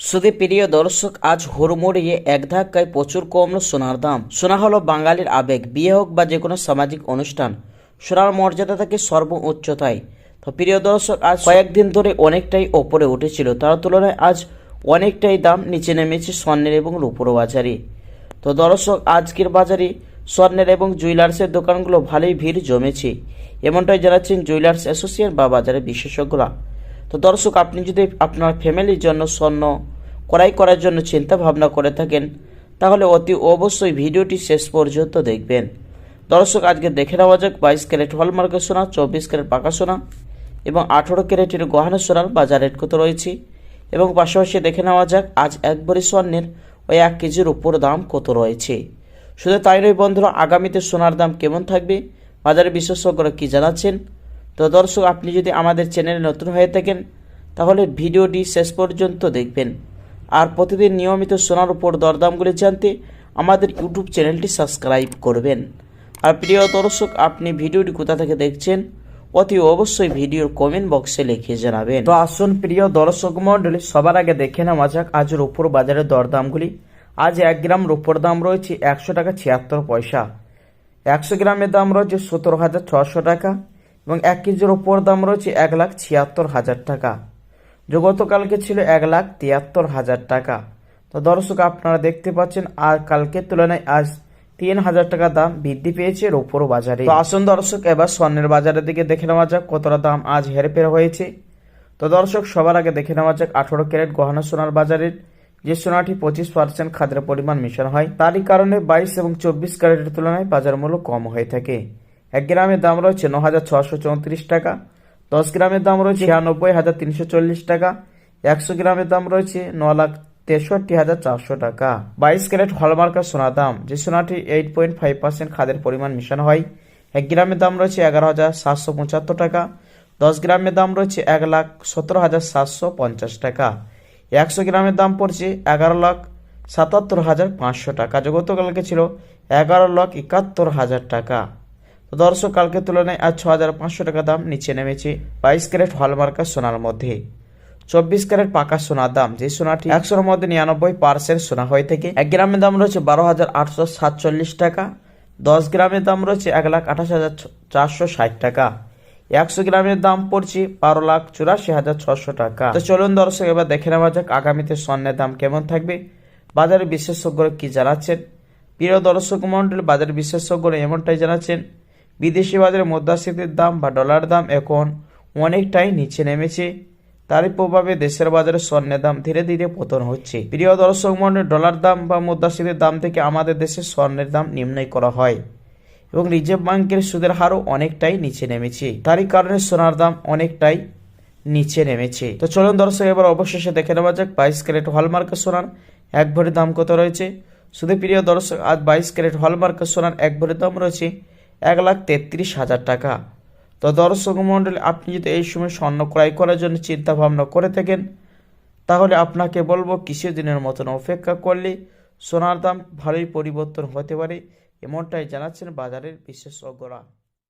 শুধু প্রিয় দর্শক, আজ হুড়মুড়িয়ে এক ধাক্কায় প্রচুর কমলো সোনার দাম। সোনা হলো বাঙালির আবেগ। বিয়ে হোক বা যে কোনো সামাজিক অনুষ্ঠান, সোনার মর্যাদা থাকে সর্বোচ্চতায়। তো প্রিয় দর্শক, আজ কয়েকদিন ধরে অনেকটাই ওপরে উঠেছিল, তার তুলনায় আজ অনেকটাই দাম নিচে নেমেছে স্বর্ণের এবং রূপোর বাজারে। তো দর্শক, আজকের বাজারে স্বর্ণের এবং জুয়েলার্সের দোকানগুলো ভালোই ভিড় জমেছে, এমনটাই জানাচ্ছেন জুয়েলার্স অ্যাসোসিয়েশন বা বাজারের বিশেষজ্ঞরা। তো দর্শক, আপনি যদি আপনার ফ্যামিলির জন্য স্বর্ণ ক্রয় করার জন্য চিন্তা ভাবনা করে থাকেন, তাহলে অতি অবশ্যই ভিডিওটি শেষ পর্যন্ত দেখবেন। দর্শক, আজকে দেখে নেওয়া যাক 22 ক্যারেট হলমার্কের সোনা, 24 ক্যারেট পাকা সোনা এবং 18 ক্যারেটের গহনা সোনার বাজার রেট কত রয়েছে, এবং পাশাপাশি দেখে নেওয়া যাক আজ এক ভরি স্বর্ণের ওই 1 কেজির উপর দাম কত রয়েছে। শুধু তাই নয় বন্ধুরা, আগামীতে সোনার দাম কেমন থাকবে, বাজারে বিশেষজ্ঞরা কী জানাচ্ছেন। তো দর্শক, আপনি যদি আমাদের চ্যানেলে নতুন হয়ে থাকেন, তাহলে ভিডিওটি শেষ পর্যন্ত দেখবেন। আর প্রতিদিন নিয়মিত সোনার উপর দরদামগুলি জানতে আমাদের ইউটিউব চ্যানেলটি সাবস্ক্রাইব করবেন। আর প্রিয় দর্শক, আপনি ভিডিওটি কোথা থেকে দেখছেন অতি অবশ্যই ভিডিওর কমেন্ট বক্সে লিখে জানাবেন। তো আসুন প্রিয় দর্শক মণ্ডলী, সবার আগে দেখে নেওয়া যাক আজ রূপোর বাজারের দরদামগুলি। আজ 1 গ্রাম রূপোর দাম রয়েছে 100 টাকা 76 পয়সা, 100 গ্রামের দাম রয়েছে 17,600 টাকা এবং 1 কেজির উপর দাম রয়েছে 1,76,000 টাকা। যে গতকালকে ছিল 1,73,000 টাকা। তো দর্শক, আপনারা দেখতে পাচ্ছেন আর কালকের তুলনায় আজ 3,000 টাকা দাম বৃদ্ধি পেয়েছে রূপোর বাজারে। তো আসুন দর্শক, এবার স্বর্ণের বাজারের দিকে দেখে নেওয়া যাক কতটা দাম আজ হেরফের হয়েছে। তো দর্শক, সবার আগে দেখে নেওয়া যাক 18 ক্যারেট গহনা সোনার বাজারের, যে সোনাটি 25% খাদের পরিমাণ মেশানো হয়, তারই কারণে 22 এবং 24 ক্যারেটের তুলনায় বাজার মূল্য কম হয়ে থাকে। 1 গ্রামের দাম রয়েছে 9,634 টাকা, 10 গ্রামের দাম রয়েছে 96,340 টাকা, 100 গ্রামের দাম রয়েছে 9,63,400 টাকা। 22 ক্যারেট হলমার্কের সোনার দাম, যে সোনাটি 8.5% খাদের পরিমাণ মেশানো হয়, 1 গ্রামের দাম রয়েছে 11,775 টাকা, 10 গ্রামের দাম রয়েছে 1,17,750 টাকা, 100 গ্রামের দাম পড়ছে 11,77,500 টাকা, যে গতকালকে ছিল 11,71,000 টাকা। তো দর্শক, কালকের তুলনায় আজ 6,500 টাকা দাম নিচে নেমেছে 22 ক্যারেট হলমার্কের সোনার মধ্যে। 24 ক্যারেট পাকা সোনার দাম, যে সোনাটি 100-র মধ্যে 99% সোনা হয়ে থাকে, 1 গ্রামের দাম রয়েছে 12,847 টাকা, 10 গ্রামের দাম রয়েছে 1,28,460 টাকা, 100 গ্রামের দাম পড়ছে 12,84,600 টাকা। তো চলুন দর্শক, এবার দেখে নেওয়া যাক আগামীতে স্বর্ণের দাম কেমন থাকবে, বাজারে বিশেষজ্ঞরা কি জানাচ্ছেন। প্রিয় দর্শক মন্ডলী, বাজার বিশেষজ্ঞরা এমনটাই জানাচ্ছেন, বিদেশি বাজারে মুদ্রাস্ফীতির দাম বা ডলার দাম এখন অনেকটাই নিচে নেমেছে, তারই প্রভাবে দেশের বাজারে স্বর্ণের দাম ধীরে ধীরে পতন হচ্ছে। প্রিয় দর্শক মণ্ডলী, ডলার দাম বা মুদ্রাস্ফীতির দাম থেকে আমাদের দেশে স্বর্ণের দাম নির্ণয় করা হয় এবং রিজার্ভ ব্যাংকের সুদের হারও অনেকটাই নিচে নেমেছে, তারই কারণে সোনার দাম অনেকটাই নিচে নেমেছে। তো চলুন দর্শক, এবার অবশেষে দেখে নেওয়া যাক 22 ক্যারেট হলমার্কের সোনার 1 ভরির দাম কত রয়েছে। শুধু প্রিয় দর্শক, আজ 22 ক্যারেট হলমার্কের সোনার 1 ভরির দাম রয়েছে 1,33,000 টাকা। তো দর্শক মণ্ডলী, আপনি যদি এই সময় স্বর্ণ ক্রয় করার জন্য চিন্তা ভাবনা করে থাকেন, তাহলে আপনাকে বলবো কিছুদিনের মতন অপেক্ষা করলে সোনার দাম ভালোই পরিবর্তন হতে পারে, এমনটাই জানাচ্ছেন বাজারের বিশেষজ্ঞরা।